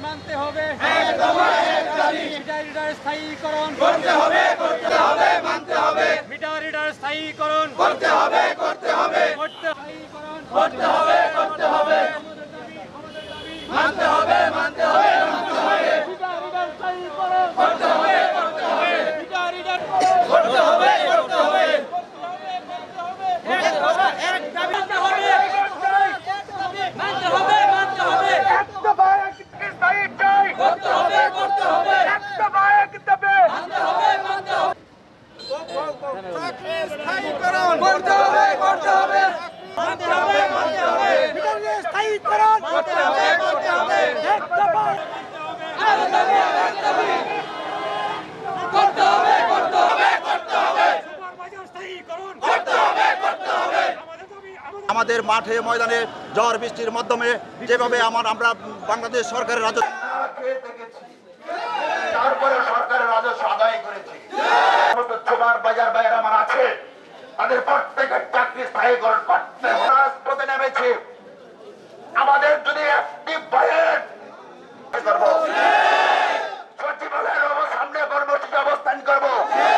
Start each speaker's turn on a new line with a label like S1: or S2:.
S1: মানতে হবে মিটার স্থায়ীকরণ
S2: মানতে হবে
S1: মিটার স্থায়ীকরণ
S2: করতে হবে মানতে হবে
S3: আমাদের মাঠে ময়দানে ঝড় বৃষ্টির মাধ্যমে যেভাবে আমরা বাংলাদেশ সরকারের রাজস্ব
S4: তারপরে সরকারের রাজস্ব আদায় করেছি। ছোট বাজার বাইরে আমার আছে, তাদের প্রত্যেকের চাকরি স্থায়ীকরণ করা